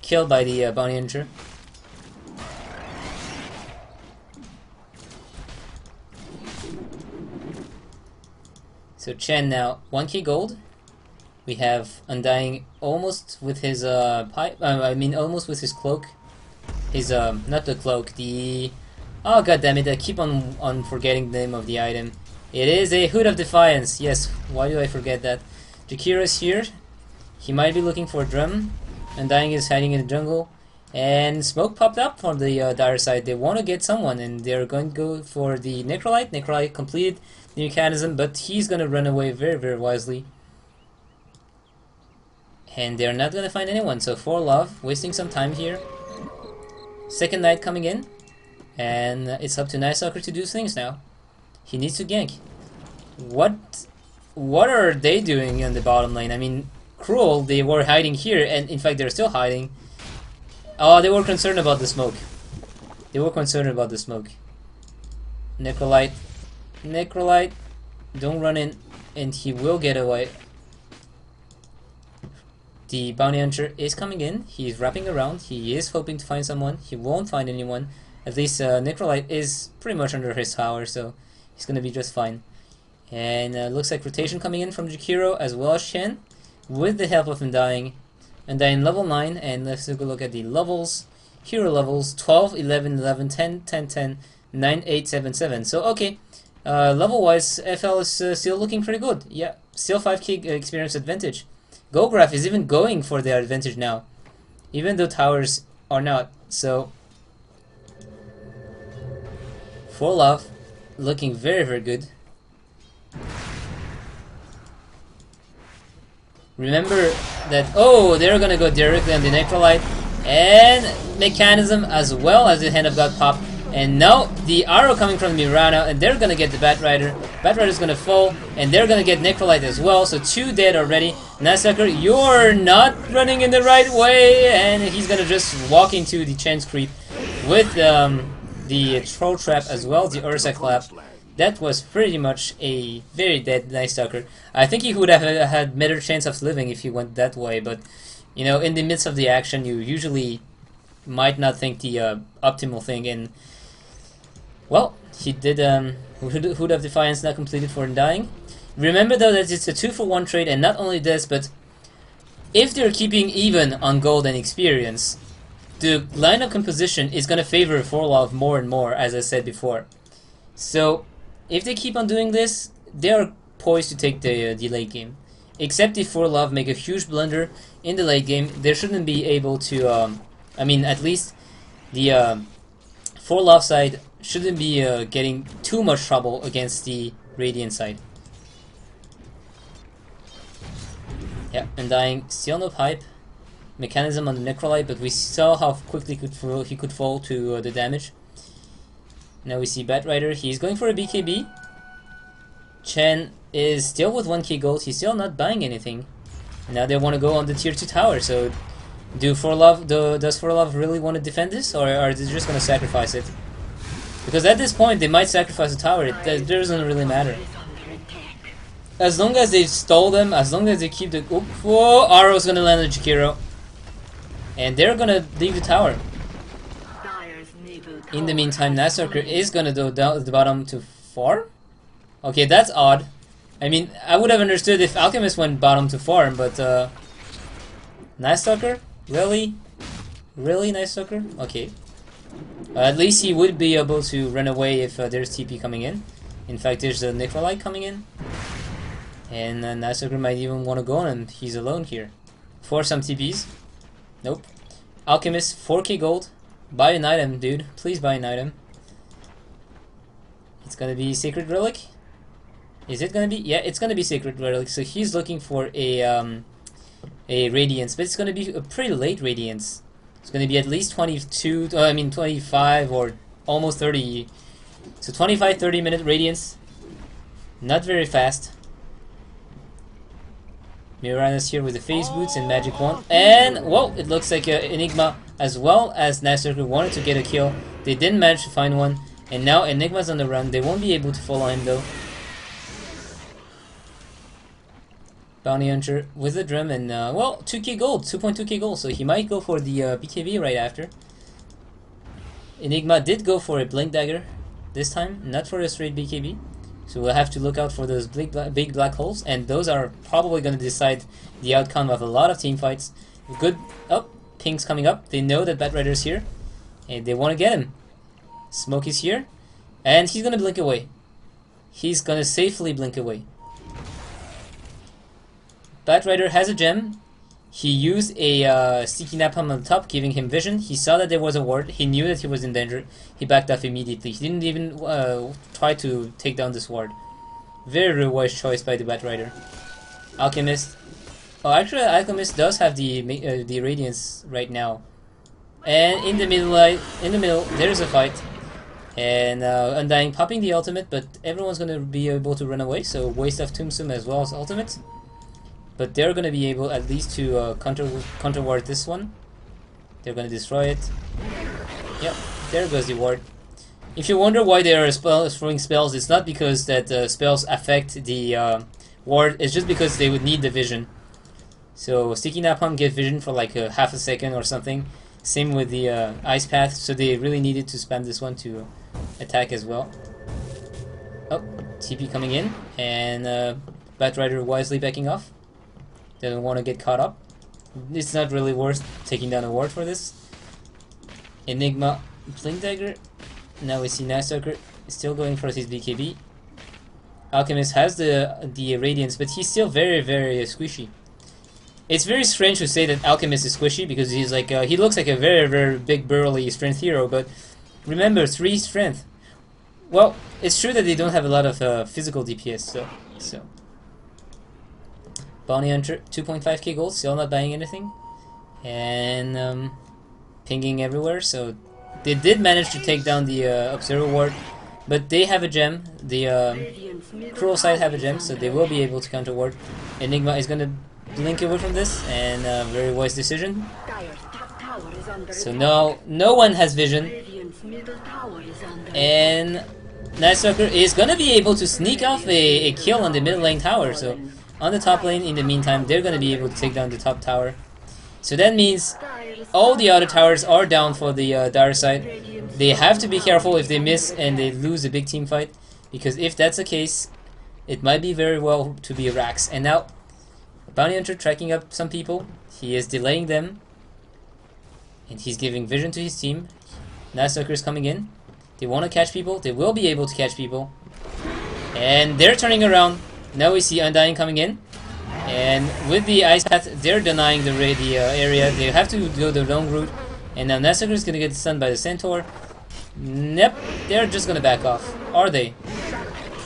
killed by the Bounty Hunter. So Chen now 1k gold. We have Undying almost with his almost with his cloak. His not the cloak, the oh god damn it! I keep on forgetting the name of the item. It is a Hood of Defiance. Yes, why do I forget that? Jakiro is here. He might be looking for a drum. Undying is hiding in the jungle. And smoke popped up from the dire side. They want to get someone, and they're going to go for the Necrolite. Necrolite completed the mechanism, but he's going to run away very, very wisely. And they're not going to find anyone. So for love, wasting some time here. Second night coming in. And it's up to Night Stalker to do things now. He needs to gank. What are they doing in the bottom lane? I mean, Cruel, they were hiding here, and in fact they're still hiding. Oh, they were concerned about the smoke. They were concerned about the smoke. Necrolite. Necrolite. Don't run in. And he will get away. The bounty hunter is coming in. He's wrapping around. He is hoping to find someone. He won't find anyone. At least Necrolite is pretty much under his tower, so he's gonna be just fine. And looks like rotation coming in from Jakiro as well as Shen, with the help of Undying. Undying level 9, and let's take a look at the levels. Hero levels 12, 11, 11, 10, 10, 10, 9, 8, 7, 7. So okay, level wise, FL is still looking pretty good. Yeah, still 5k experience advantage. GoGraph is even going for their advantage now, even though towers are not. So, For Love looking very, very good. Remember that, oh, they're gonna go directly on the Necrolite and Mechanism as well as the Hand of God pop. And now the arrow coming from Mirana, and they're gonna get the Batrider. Batrider's gonna fall, and they're gonna get Necrolite as well. So 2 dead already. Nasucker, you're not running in the right way, and he's gonna just walk into the Chance Creep with the Troll Trap as well, the Ursa Clap. That was pretty much a very dead Nightsucker. I think he would have had better chance of living if he went that way, but you know, in the midst of the action, you usually might not think the optimal thing. And well, he did. Hood of Defiance not completed for Undying. Remember though that it's a 2-for-1 trade, and not only this, but if they're keeping even on gold and experience, the lineup composition is gonna favor Forlov more and more, as I said before. So if they keep on doing this, they are poised to take the late game. Except if Forlov make a huge blunder in the late game, they shouldn't be able to. I mean, at least the Forlov side shouldn't be getting too much trouble against the Radiant side. Yeah, Undying, still no pipe. Mechanism on the Necrolite, but we saw how quickly he could fall to the damage. Now we see Batrider, he's going for a BKB. Chen is still with 1k gold, he's still not buying anything. Now they want to go on the tier 2 tower, so does Forlov really want to defend this, or are they just going to sacrifice it? Because at this point they might sacrifice the tower, it doesn't really matter. As long as they stall them, as long as they keep the... Oh, arrow's going to land on Jakiro. And they're going to leave the tower. In the meantime, Nasucker is going to go down at the bottom to 4? Okay, that's odd. I mean, I would have understood if Alchemist went bottom to farm, but Nasucker? Really? Really, Nasucker? Okay. At least he would be able to run away if there's TP coming in. In fact, there's a Necrolite coming in. And Nasucker might even want to go on him. He's alone here. For some TPs. Nope. Alchemist, 4k gold. Buy an item, dude. Please buy an item. It's gonna be Sacred Relic. Is it gonna be? Yeah, it's gonna be Sacred Relic. So he's looking for a Radiance, but it's gonna be a pretty late Radiance. It's gonna be at least 25 or almost 30. So 25-30 minute Radiance. Not very fast. Mirana's here with the Phase Boots and Magic Wand. And, whoa, it looks like Enigma as well as Nasucker wanted to get a kill. They didn't manage to find one. And now Enigma's on the run. They won't be able to follow him though. Bounty Hunter with the drum and, well, 2k gold, 2.2k gold. So he might go for the BKB right after. Enigma did go for a Blink Dagger this time, not for a straight BKB. So we'll have to look out for those big black holes, and those are probably going to decide the outcome of a lot of team fights. Good. Oh, Pink's coming up. They know that Batrider's here, and they want to get him. Smoke is here, and he's going to blink away. He's going to safely blink away. Batrider has a gem. He used a sticky napalm on the top, giving him vision. He saw that there was a ward. He knew that he was in danger. He backed off immediately. He didn't even try to take down this ward. Very, very wise choice by the Batrider. Alchemist. Oh, actually, Alchemist does have the Radiance right now. And in the middle, there's a fight. And Undying popping the ultimate, but everyone's going to be able to run away. So waste of Tombstone as well as ultimate. But they're going to be able at least to counter ward this one. They're going to destroy it. Yep, there goes the ward. If you wonder why they are throwing spells, it's not because that spells affect the ward, it's just because they would need the vision. So Sticky Napalm get vision for like half a second or something. Same with the Ice Path, so they really needed to spam this one to attack as well. Oh, TP coming in, and Batrider wisely backing off. Doesn't want to get caught up. It's not really worth taking down a ward for this. Enigma, Blink Dagger. Now we see Nightstalker still going for his BKB. Alchemist has the Radiance, but he's still very, very squishy. It's very strange to say that Alchemist is squishy because he's like he looks like a very, very big burly strength hero, but remember 3 strength. Well, it's true that they don't have a lot of physical DPS, so. Bounty Hunter, 2.5k gold, still not buying anything, and pinging everywhere. So they did manage to take down the Observer Ward, but they have a gem. The Cruel side have a gem, so they will be able to counter ward. Enigma is gonna blink away from this, and very wise decision. So no one has vision, and Nightstalker is gonna be able to sneak off a kill on the mid lane tower. So on the top lane, in the meantime, they're gonna be able to take down the top tower. So that means all the other towers are down for the Dire side. They have to be careful if they miss and they lose a big team fight, because if that's the case, it might be very well to be Rax. And now Bounty Hunter tracking up some people. He is delaying them, and he's giving vision to his team. Nightstalker is coming in. They want to catch people. They will be able to catch people, and they're turning around. Now we see Undying coming in, and with the Ice Path, they're denying the area. They have to go the long route, and now Nightstalker is gonna get stunned by the Centaur. Nope, they're just gonna back off. Are they?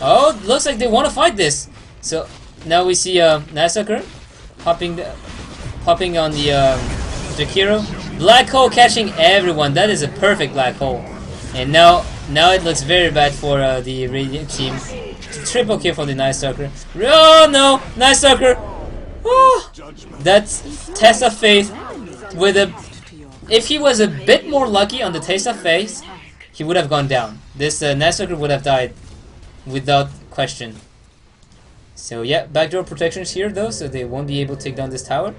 Oh, looks like they want to fight this. So now we see Nightstalker popping on the Jakiro. Black Hole catching everyone. That is a perfect Black Hole. And now it looks very bad for the Radiant team. Triple kill for the Nightstalker. Oh no, Nightstalker! Oh, that's Test of Faith with a. If he was a bit more lucky on the Taste of Faith, he would have gone down. This Nightstalker would have died without question. So yeah, backdoor protections here though, so they won't be able to take down this tower.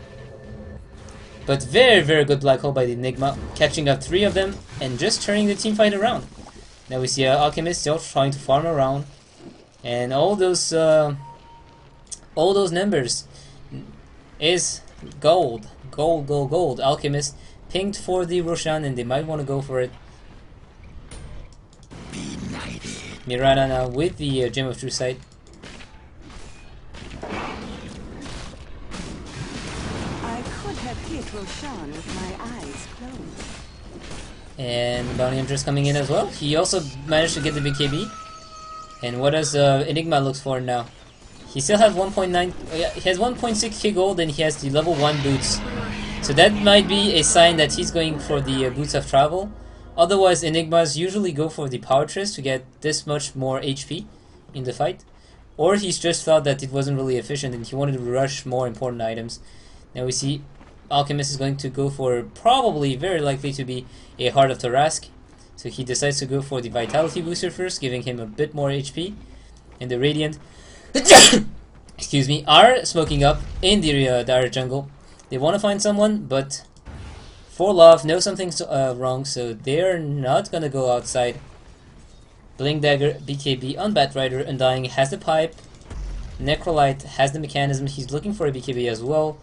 But very, very good Black Hole by the Enigma, catching up 3 of them and just turning the team fight around. Now we see Alchemist still trying to farm around, and all those numbers is gold. Alchemist pinged for the Roshan, and they might want to go for it. Mirana now with the Gem of True Sight. I could have hit Roshan with my eyes closed. And Bounty Hunter's coming in as well. He also managed to get the BKB. And what does Enigma looks for now? He still has 1.9. He has 1.6k gold, and he has the level 1 boots. So that might be a sign that he's going for the boots of travel. Otherwise, Enigmas usually go for the power chest to get this much more HP in the fight. Or he's just thought that it wasn't really efficient and he wanted to rush more important items. Now we see Alchemist is going to go for probably, very likely to be a Heart of Tarask. So he decides to go for the Vitality booster first, giving him a bit more HP. And the Radiant, excuse me, are smoking up in the Dire jungle. They want to find someone, but for love, know something's wrong, so they're not gonna go outside. Blink Dagger, BKB on Batrider. Undying has the pipe. Necrolite has the mechanism. He's looking for a BKB as well.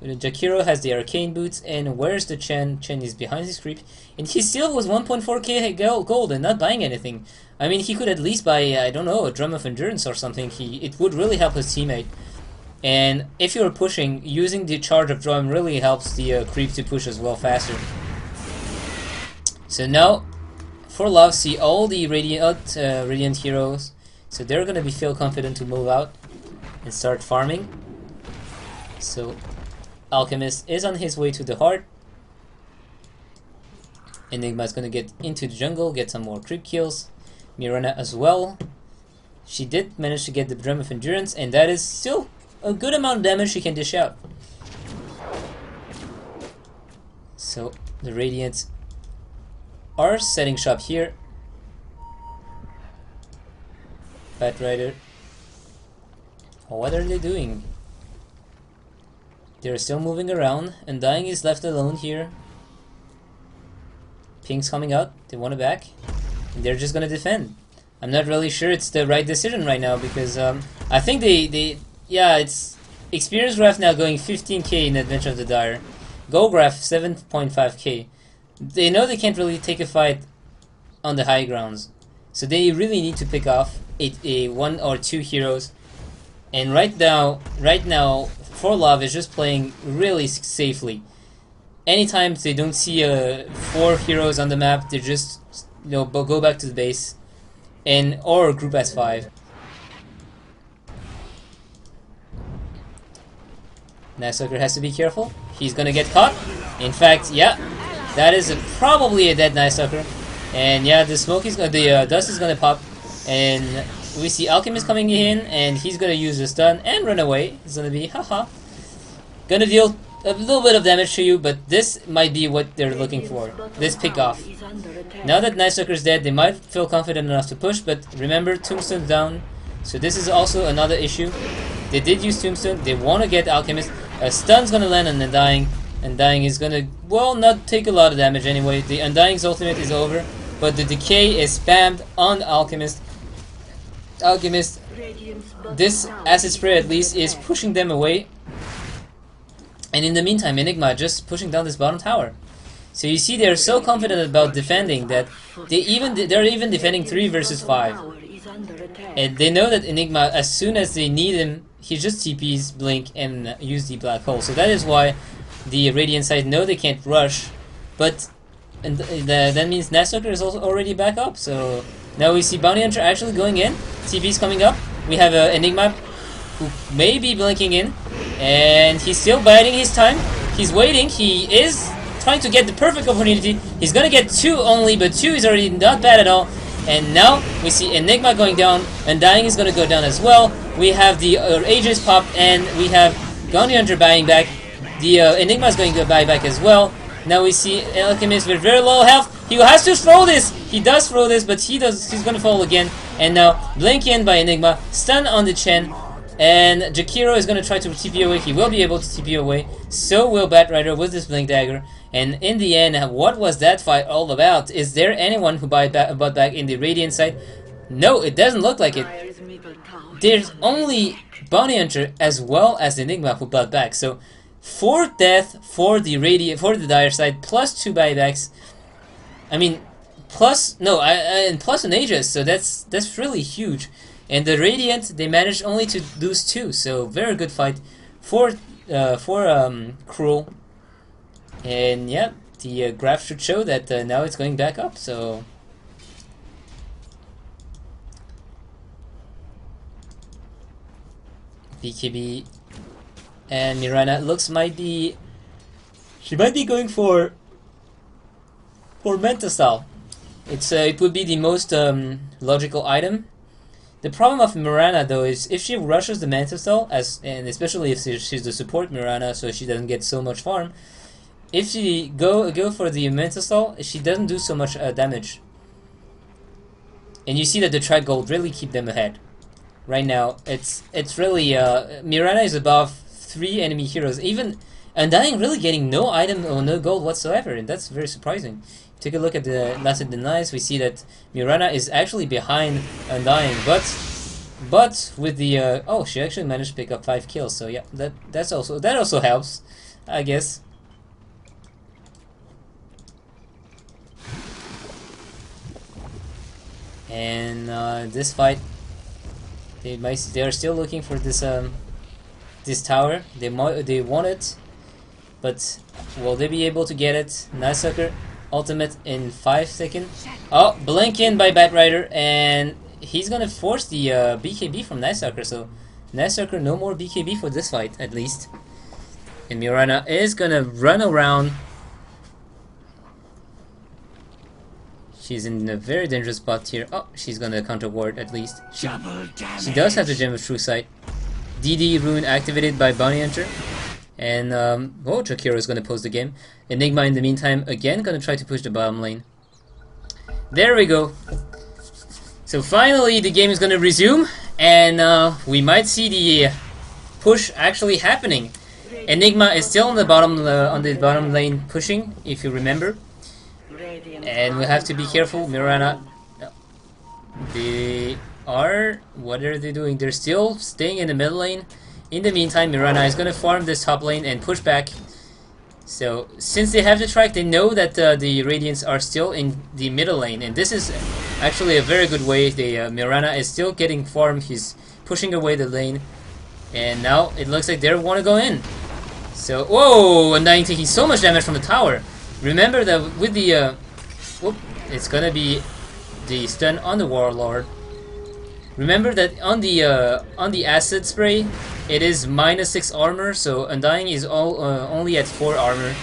Jakiro has the arcane boots, and where's the Chen? Chen is behind his creep, and he still was 1.4k gold and not buying anything. I mean, he could at least buy, I don't know, a Drum of Endurance or something. It would really help his teammate. And if you're pushing, using the charge of Drum really helps the creep to push as well faster. So now, for love, see all the Radiant heroes, so they're gonna feel confident to move out and start farming. So Alchemist is on his way to the heart. Enigma is gonna get into the jungle, get some more creep kills. Mirana as well. She did manage to get the Drum of Endurance, and that is still a good amount of damage she can dish out. So the Radiant are setting shop here. Batrider. What are they doing? They're still moving around. Undying is left alone here. Pink's coming out. They want it back. And they're just gonna defend. I'm not really sure it's the right decision right now because I think yeah, it's Experience Graph now going 15k in Adventure of the Dire. Goal Graph 7.5k. They know they can't really take a fight on the high grounds, so they really need to pick off a 1 or 2 heroes. And right now, ForLove is just playing really safely. Anytime they don't see 4 heroes on the map, they just go back to the base and or group S5. Nightsucker has to be careful. He's gonna get caught. In fact, yeah, that is probably a dead Nightsucker. And yeah, the smoke is the dust is gonna pop, and we see Alchemist coming in, and he's gonna use the stun and run away. It's gonna be haha. Gonna deal a little bit of damage to you, but this might be what they're looking for. This pick off. Now that Nightsucker's dead, they might feel confident enough to push, but remember, Tombstone's down. So this is also another issue. They did use Tombstone. They want to get Alchemist. A stun's gonna land on Undying. Undying is gonna, well, not take a lot of damage anyway. The Undying's ultimate is over, but the decay is spammed on Alchemist. Alchemist, this acid spray at least is pushing them away. And in the meantime, Enigma just pushing down this bottom tower. So you see, they're so confident about defending that they're even defending 3 versus 5. And they know that Enigma, as soon as they need him, he just TPs, blink, and use the black hole. So that is why the Radiant side know they can't rush. But that means Nightsucker is also already back up. So now we see Bounty Hunter actually going in. TP's coming up. We have Enigma who may be blinking in. And he's still biding his time. He's waiting. He is trying to get the perfect opportunity. He's gonna get 2 only, but 2 is already not bad at all. And now we see Enigma going down, Undying is gonna go down as well. We have the Aegis pop, and we have Bounty Hunter buying back. The Enigma is going to buy back as well. Now we see Alchemist with very low health. He has to throw this. He does throw this, but he's gonna fall again. And now blink in by Enigma, stun on the Chen. And Jakiro is going to try to TP away. He will be able to TP away. So will Batrider with this Blink Dagger. And in the end, what was that fight all about? Is there anyone who bought back in the Radiant side? No, it doesn't look like it. There's only Bounty Hunter as well as Enigma who bought back. So 4 death for the Dire side, plus 2 buybacks. I mean, plus and plus an Aegis. So that's really huge. And the Radiant, they managed only to lose 2, so very good fight for Cruel. And yeah, the graph should show that now it's going back up. So BKB and Mirana looks she might be going for Mental Style. It would be the most logical item. The problem of Mirana though is if she rushes the Mantis Cell, and especially if she's the support Mirana, so she doesn't get so much farm. If she go for the Mantis Cell, she doesn't do so much damage. And you see that the track gold really keep them ahead. Right now, it's really Mirana is above 3 enemy heroes. Even Undying really getting no item or no gold whatsoever, and that's very surprising. Take a look at the Last of the Nights. We see that Mirana is actually behind Undying, but with the oh, she actually managed to pick up 5 kills. So yeah, that also helps, I guess. And this fight, they are still looking for this this tower. They want it, but will they be able to get it? Nightsucker ultimate in 5 seconds. Oh, blink in by Batrider, and he's gonna force the BKB from Nightsucker. So Nightsucker, no more BKB for this fight at least. And Mirana is gonna run around. She's in a very dangerous spot here. Oh, she's gonna counter ward at least. She does have the Gem of True Sight. DD rune activated by Bounty Hunter. And oh, Jakiro is gonna pose the game. Enigma in the meantime again gonna try to push the bottom lane. There we go. So finally the game is gonna resume, and we might see the push actually happening. Enigma is still on the bottom lane pushing, if you remember, and we have to be careful. Mirana, they are, what are they doing? They're still staying in the middle lane. In the meantime, Mirana is gonna farm this top lane and push back. So since they have the track, they know that the Radiants are still in the middle lane, and this is actually a very good way. The Mirana is still getting farm. He's pushing away the lane, and now it looks like they want to go in. So, whoa, Undying taking so much damage from the tower. Remember that with the whoop, it's gonna be the stun on the Warlord. Remember that on the acid spray, it is -6 armor, so Undying is only at 4 armor.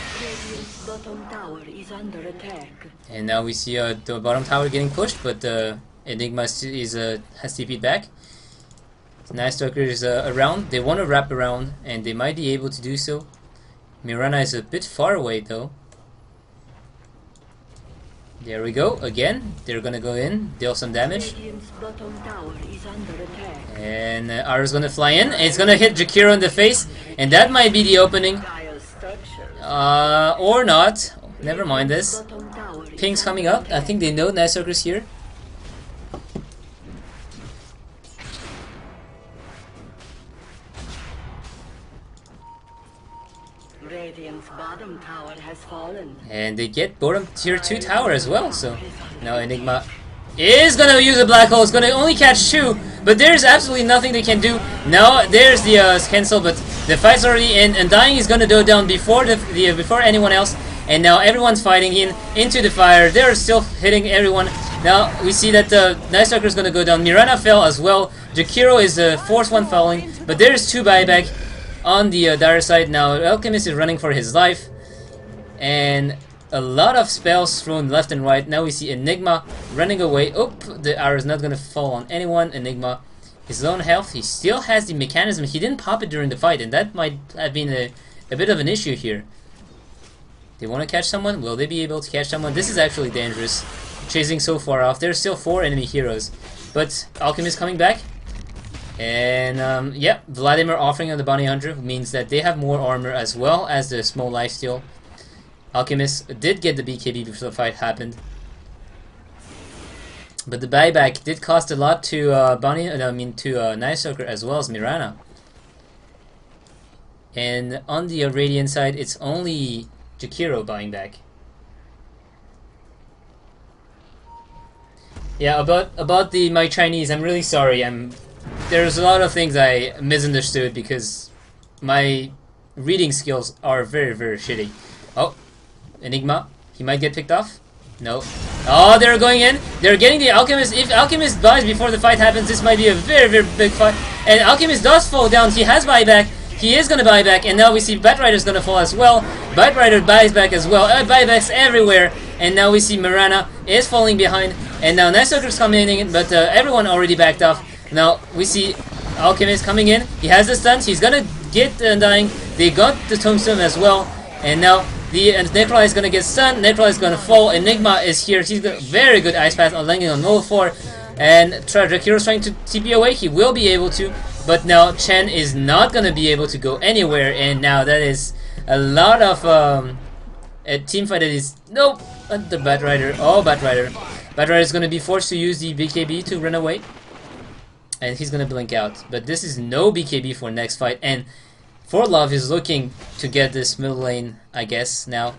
And now we see the bottom tower getting pushed, but Enigma has TP'd back. Night Stalker is around. They want to wrap around, and they might be able to do so. Mirana is a bit far away though. There we go. Again, they're gonna go in, deal some damage. And Ara's gonna fly in. It's gonna hit Jakiro in the face, and that might be the opening. Or not. Never mind this. Ping's coming up. I think they know Night Stalker's here. Radiant's bottom tower has fallen. And they get bottom tier 2 tower as well, so now Enigma is gonna use a black hole. It's gonna only catch 2, but there's absolutely nothing they can do. Now there's the cancel, but the fight's already in, and Dying is gonna go down before before anyone else, and now everyone's fighting into the fire. They're still hitting everyone. Now we see that Night Stalker is gonna go down. Mirana fell as well. Jakiro is the fourth one falling, but there's 2 buyback on the dire side. Now Alchemist is running for his life, and a lot of spells thrown left and right. Now we see Enigma running away. Oh, the arrow is not going to fall on anyone. Enigma is low on health. He still has the mechanism. He didn't pop it during the fight, and that might have been a bit of an issue here. They want to catch someone. Will they be able to catch someone? This is actually dangerous. Chasing so far off. There's still 4 enemy heroes, but Alchemist coming back. And yeah, Vladimir offering on the bounty hunter means that they have more armor as well as the small lifesteal. Alchemist did get the BKB before the fight happened, but the buyback did cost a lot to Night Stalker as well as Mirana. And on the Radiant side, it's only Jakiro buying back. Yeah, about my Chinese, I'm really sorry. There's a lot of things I misunderstood because my reading skills are very, very shitty. Oh, Enigma. He might get picked off. No. Oh, they're going in. They're getting the Alchemist. If Alchemist dies before the fight happens, this might be a very, very big fight. And Alchemist does fall down. He has buyback. He is going to buy back. And now we see Batrider's going to fall as well. Batrider buys back as well. Buybacks everywhere. And now we see Mirana is falling behind. And now Night Stalker's coming in, but everyone already backed off. Now we see Alchemist coming in. He has the stuns. He's gonna get Undying. They got the Tombstone as well. And now the Necrolyte is gonna get stunned. Necrolyte is gonna fall. Enigma is here. He's got very good Ice Path on landing on 0-4. And Drakiro's trying to TP away. He will be able to. But now Chen is not gonna be able to go anywhere. And now that is a lot of a team fight that is... Nope! The Batrider. Oh, Batrider. Batrider is gonna be forced to use the BKB to run away. And he's gonna blink out, but this is no BKB for next fight. And ForLove is looking to get this middle lane, I guess. Now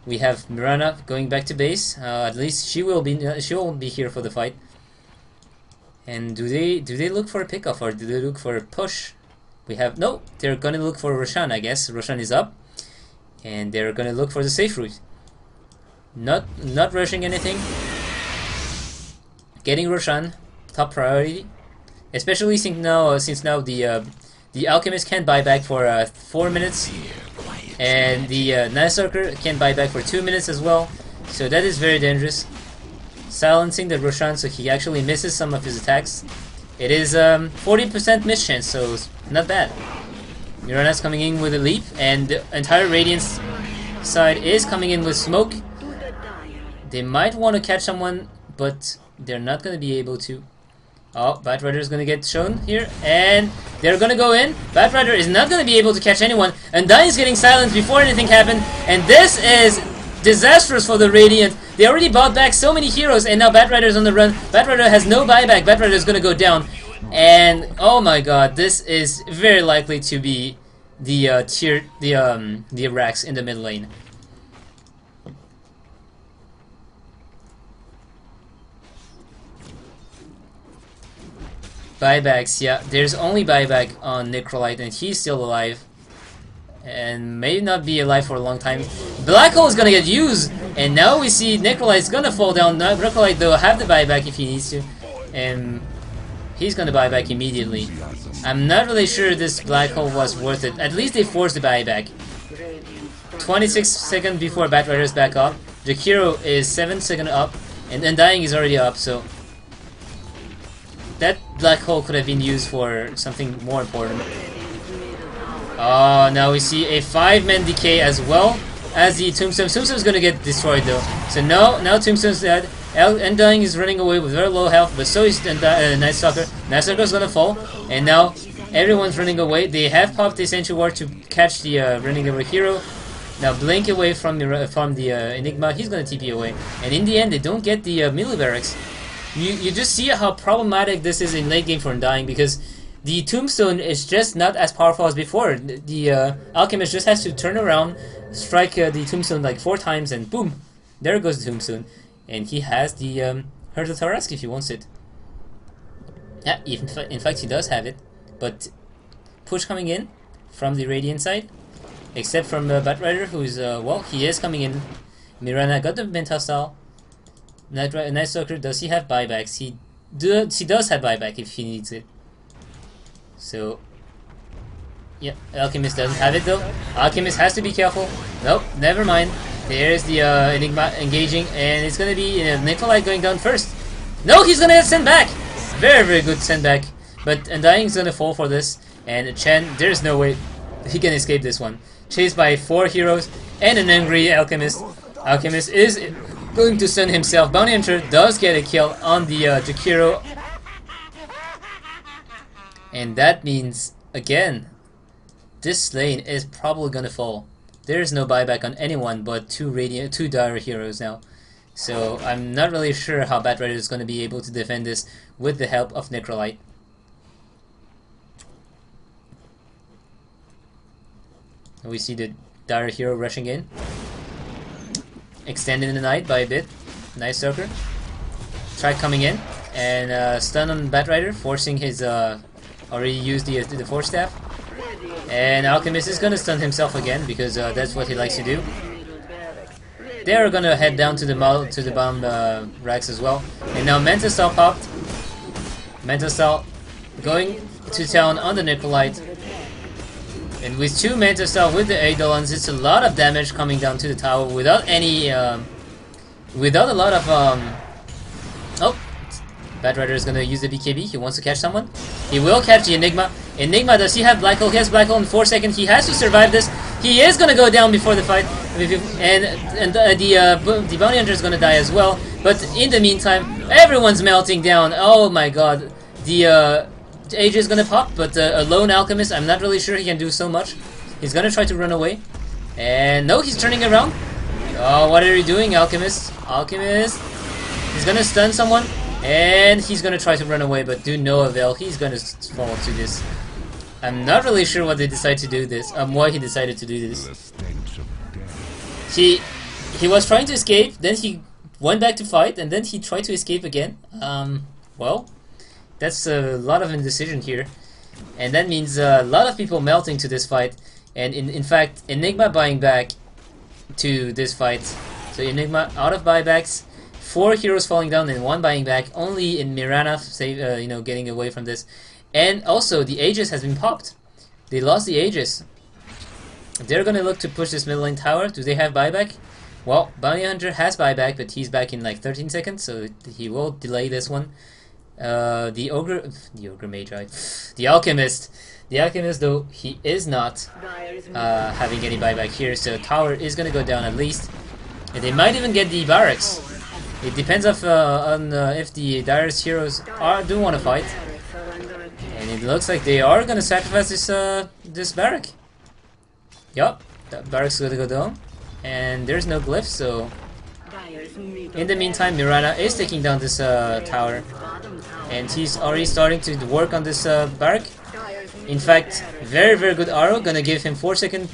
we have Mirana going back to base. At least she will be here for the fight. And do they look for a pickoff or do they look for a push? We have no. They're gonna look for Roshan, I guess. Roshan is up, and they're gonna look for the safe route. Not rushing anything. Getting Roshan, top priority. Especially since now the Alchemist can buy back for 4 minutes, and the Night Stalker can buy back for 2 minutes as well. So that is very dangerous. Silencing the Roshan so he actually misses some of his attacks. It is 40% miss chance, so it's not bad. Mirana's coming in with a leap, and the entire Radiance side is coming in with smoke. They might want to catch someone but they're not gonna be able to. Oh, Batrider is gonna get shown here, and they're gonna go in. Batrider is not gonna be able to catch anyone. Undying is getting silenced before anything happened, and this is disastrous for the Radiant. They already bought back so many heroes, and now Batrider is on the run. Batrider has no buyback. Batrider is gonna go down, and oh my god, this is very likely to be the the Rax in the mid lane. Buybacks, yeah. There's only buyback on Necrolite, and he's still alive. And may not be alive for a long time. Black Hole is gonna get used, and now we see Necrolite's gonna fall down. Necrolite though have the buyback if he needs to, and he's gonna buy back immediately. I'm not really sure this Black Hole was worth it. At least they forced the buyback. 26 seconds before Batrider is back up. Jakiro is 7 seconds up, and Undying is already up, so that Black Hole could have been used for something more important. Oh, now we see a 5-man decay as well as the Tombstone. Tombstone's gonna get destroyed though. So now Tombstone's dead. Undying is running away with very low health, but so is Night Stalker. Night Stalker's gonna fall, and now everyone's running away. They have popped the Sentry Ward to catch the running over hero. Now blink away from the Enigma. He's gonna TP away, and in the end they don't get the melee barracks. You just see how problematic this is in late game for Undying, because the Tombstone is just not as powerful as before. The Alchemist just has to turn around, strike the Tombstone like 4 times, and boom, there goes the Tombstone. And he has the Heart of Tarask if he wants it. Yeah, in fact he does have it. But push coming in from the Radiant side, except from Batrider, who's well, he is coming in. Mirana got the Mental Style. Night Stalker, does he have buybacks? He does have buyback if he needs it. So yeah, Alchemist doesn't have it though. Alchemist has to be careful. Nope, never mind. There's the Enigma engaging, and it's gonna be Necrolite going down first. No, he's gonna get sent back. Very, very good send back. But Undying's gonna fall for this, and Chen, there's no way he can escape this one. Chased by 4 heroes and an angry Alchemist. Alchemist is going to stun himself. Bounty Hunter does get a kill on the Jakiro, and that means again this lane is probably gonna fall. There is no buyback on anyone but 2 dire heroes now. So I'm not really sure how Batrider is going to be able to defend this with the help of Necrolite. We see the dire hero rushing in, extending the night by a bit. Nice Stalker. Try coming in and stun on Batrider, forcing his already used the Force Staff. And Alchemist is gonna stun himself again because that's what he likes to do. They're gonna head down to the bomb racks as well. And now Mental Style popped. Mental Style going to town on the Necrolite. And with 2 Mental Style with the Eidolons, it's a lot of damage coming down to the tower without any without a lot of oh, Batrider is gonna use the BKB. He wants to catch someone. He will catch the Enigma. Enigma, does he have Black Hole? He has Black Hole in 4 seconds. He has to survive this. He is gonna go down before the fight, and the Bounty Hunter is gonna die as well. But in the meantime, everyone's melting down. Oh my god, the Age is gonna pop, but a lone Alchemist, I'm not really sure he can do so much. He's gonna try to run away, and no, he's turning around. Oh, what are you doing, Alchemist? Alchemist, he's gonna stun someone. And he's gonna try to run away, but do no avail. He's gonna fall to this. I'm not really sure what they decide to do this. Why he decided to do this. He was trying to escape, then he went back to fight, and then he tried to escape again. Well, that's a lot of indecision here, and that means a lot of people melting to this fight. And in fact, Enigma buying back to this fight. So Enigma out of buybacks. 4 heroes falling down and 1 buying back. Only in Mirana, getting away from this. And also, the Aegis has been popped. They lost the Aegis. They're gonna look to push this middle lane tower. Do they have buyback? Well, Bounty Hunter has buyback, but he's back in like 13 seconds, so he will delay this one. The Ogre Magi, the Alchemist. The Alchemist, though, he is not having any buyback here, so tower is gonna go down at least. And they might even get the barracks. It depends on if the Dire's heroes do want to fight, and it looks like they are gonna sacrifice this barrack. Yup, that barrack's gonna go down, and there's no glyph. So in the meantime, Mirana is taking down this tower, and he's already starting to work on this barrack. In fact, very good arrow, gonna give him 4 seconds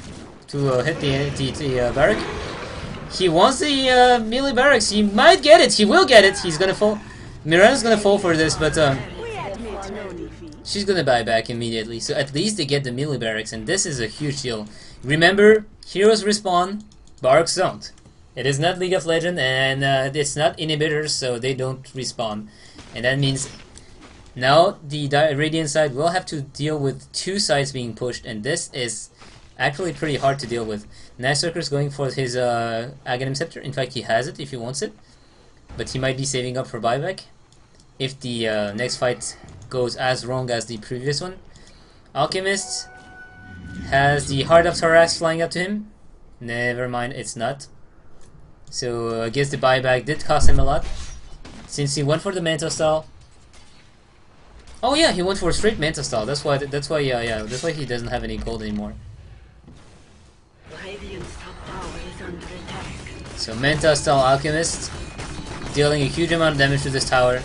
to hit the barrack. He wants the melee barracks. He might get it. He will get it. He's gonna fall. Mirana's gonna fall for this, but she's gonna buy back immediately. So at least they get the melee barracks, and this is a huge deal. Remember, heroes respawn, barracks don't. It is not League of Legends, and it's not inhibitors, so they don't respawn. And that means now the Radiant side will have to deal with 2 sides being pushed, and this is actually pretty hard to deal with. Nightsucker's going for his Aghanim Scepter. In fact, he has it if he wants it, but he might be saving up for buyback if the next fight goes as wrong as the previous one. Alchemist has the Heart of Thorax flying up to him. Never mind, it's not. So I guess the buyback did cost him a lot, since he went for the Manta Style. Oh yeah, he went for a straight Manta Style. That's why he doesn't have any gold anymore. So Manta Style Alchemist dealing a huge amount of damage to this tower.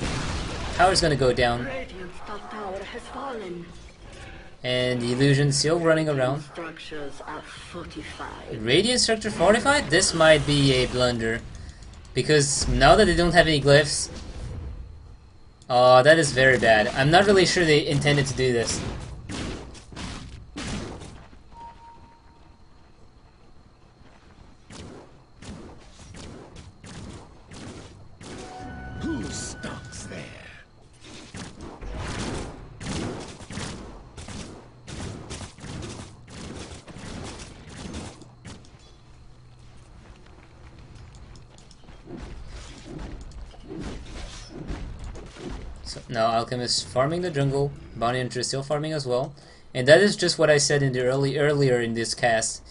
Tower's gonna go down. And the illusion still running around. Radiant structure fortified? This might be a blunder, because now that they don't have any glyphs, oh, that is very bad. I'm not really sure they intended to do this. Who stalks there? So now Alchemist farming the jungle, Bounty Hunter is still farming as well, and that is just what I said in the earlier in this cast.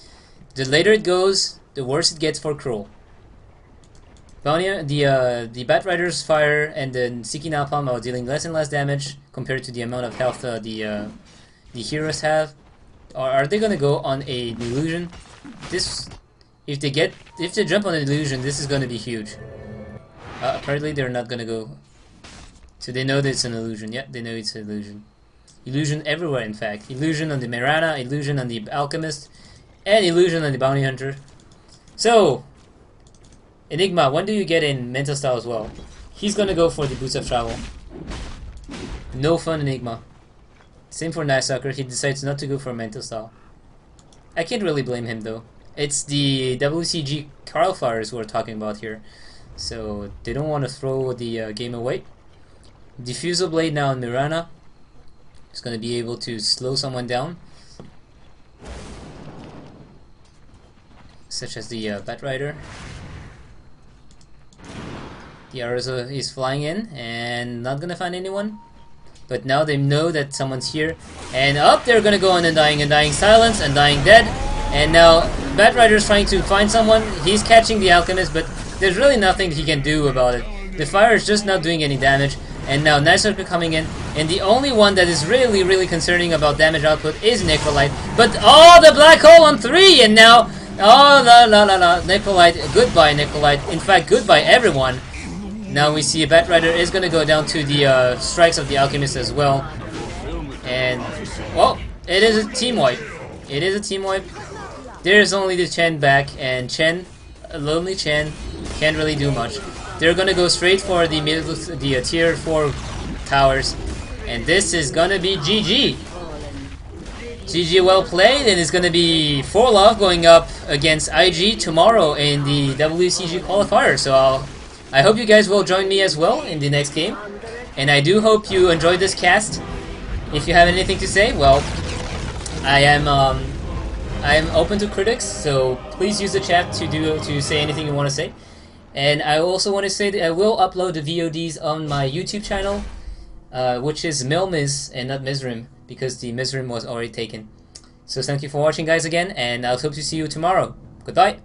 The later it goes, the worse it gets for Cruel. Bounty, the Bat Rider's Fire and the Seeking Napalm are dealing less and less damage compared to the amount of health the heroes have. Or are they gonna go on a illusion? This, if they jump on an illusion, this is gonna be huge. Apparently they're not gonna go. So they know that it's an illusion. Yeah, they know it's an illusion. Illusion everywhere, in fact. Illusion on the Mirana, illusion on the Alchemist, and illusion on the Bounty Hunter. So, Enigma, when do you get in Mental Style as well? He's gonna go for the Boots of Travel. No fun, Enigma. Same for Nightsucker, he decides not to go for Mental Style. I can't really blame him though. It's the WCG Qualifiers we're talking about here. So, they don't want to throw the game away. Diffusal Blade now on Mirana. It's going to be able to slow someone down. Such as the Bat Rider. The arrows is flying in and not going to find anyone. But now they know that someone's here. And up they're going to go on Undying Silence, Undying Dead. And now Bat Rider's trying to find someone. He's catching the Alchemist, but there's really nothing he can do about it. The fire is just not doing any damage. And now Nightsucker coming in, and the only one that is really concerning about damage output is Necrolite. But oh, the black hole on 3, and now oh la Necrolite, goodbye Necrolite. In fact, goodbye everyone. Now we see Bat Rider is gonna go down to the strikes of the Alchemist as well, and well, it is a team wipe. It is a team wipe. There's only the Chen back, and Chen, lonely Chen, can't really do much. They're gonna go straight for the tier 4 towers, and this is gonna be GG. GG, well played, and it's gonna be 4-Love going up against IG tomorrow in the WCG qualifier. So I hope you guys will join me as well in the next game, and I do hope you enjoyed this cast. If you have anything to say, well, I am open to critics, so please use the chat to say anything you want to say. And I also want to say that I will upload the VODs on my YouTube channel, which is Myzzrym and not Myzzrym, because the Myzzrym was already taken. So thank you for watching, guys, again, and I hope to see you tomorrow. Goodbye!